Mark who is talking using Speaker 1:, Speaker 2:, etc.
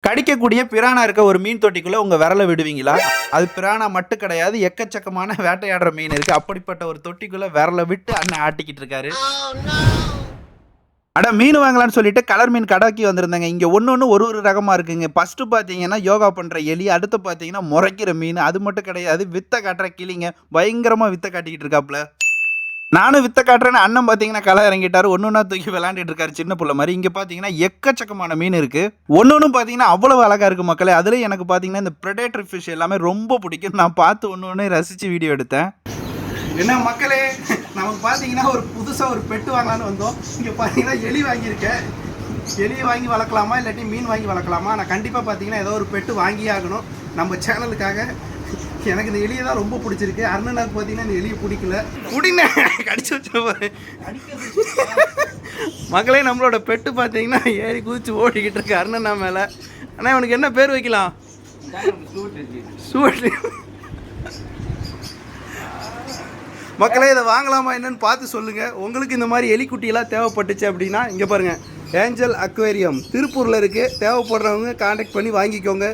Speaker 1: கடிக்கக்கூடிய பிரானா இருக்க ஒரு மீன் தொட்டிக்குள்ள உங்க விரல விடுவீங்களா? அது பிரானா மட்டும் கிடையாது. எக்கச்சக்கமான வேட்டையாடுற மீன் இருக்கு. அப்படிப்பட்ட ஒரு தொட்டிக்குள்ள விரல விட்டு அண்ணன் ஆட்டிக்கிட்டு இருக்காரு. அட மீன் வாங்கலாம்னு சொல்லிட்டு கலர் மீன் கடைக்கு வந்திருந்தேங்க. இங்க ஒண்ணு ஒரு ஒரு ரகமா இருக்குங்க. ஃபர்ஸ்ட் பாத்தீங்கன்னா யோகா பண்ற எலி, அடுத்து பாத்தீங்கன்னா முறைக்கிற மீன். அது மட்டும் கிடையாது, வித்த காட்டுற கிளிங்க. பயங்கரமா வித்த காட்டிக்கிட்டு இருக்காப்ல. நானும் வித்த காட்டுறேன்னு அண்ணன் பாத்தீங்கன்னா களை இறங்கிட்டாரு. ஒண்ணொன்னா தூக்கி விளையாண்டுட்டு இருக்காரு சின்ன புள்ள மாதிரி. இங்க பாத்தீங்கன்னா எக்கச்சக்கமான மீன் இருக்கு. ஒன்னொன்னும் பாத்தீங்கன்னா அவ்வளவு அழகா இருக்கு மக்களே. அதுலயும் எனக்கு பாத்தீங்கன்னா இந்த பிரெடேட்டர் ஃபிஷ் எல்லாமே ரொம்ப பிடிக்கும். நான் பார்த்து ஒண்ணு ரசிச்சு வீடியோ எடுத்தேன். என்ன மக்களே, நமக்கு பாத்தீங்கன்னா ஒரு புதுசா ஒரு பெட்டு வாங்கலான்னு வந்தோம். இங்க பாத்தீங்கன்னா எலி வாங்கியிருக்கேன். எலியை வாங்கி வளர்க்கலாமா இல்லாட்டி மீன் வாங்கி வளர்க்கலாமா? நான் கண்டிப்பா பாத்தீங்கன்னா ஏதோ ஒரு பெட்டு வாங்கியே ஆகணும் நம்ம சேனலுக்காக. எனக்கு இந்த எலியை தான் ரொம்ப பிடிச்சிருக்கு. அண்ணனுக்கு பார்த்தீங்கன்னா இந்த எலியை பிடிக்கல. குடின கடிச்சு வச்சு மக்களே, நம்மளோட பெட்டு பார்த்தீங்கன்னா ஏறி குதிச்சு ஓடிக்கிட்டு இருக்கு அண்ணனா மேலே. அண்ணா இவனுக்கு என்ன பேர் வைக்கலாம்? சூட். மக்களே, இதை வாங்கலாமா என்னன்னு பார்த்து சொல்லுங்க. உங்களுக்கு இந்த மாதிரி எலிக்குட்டியெல்லாம் தேவைப்பட்டுச்சு அப்படின்னா இங்கே பாருங்க, ஏஞ்சல் அக்வேரியம் திருப்பூரில் இருக்குது. தேவைப்படுறவங்க கான்டாக்ட் பண்ணி வாங்கிக்கோங்க.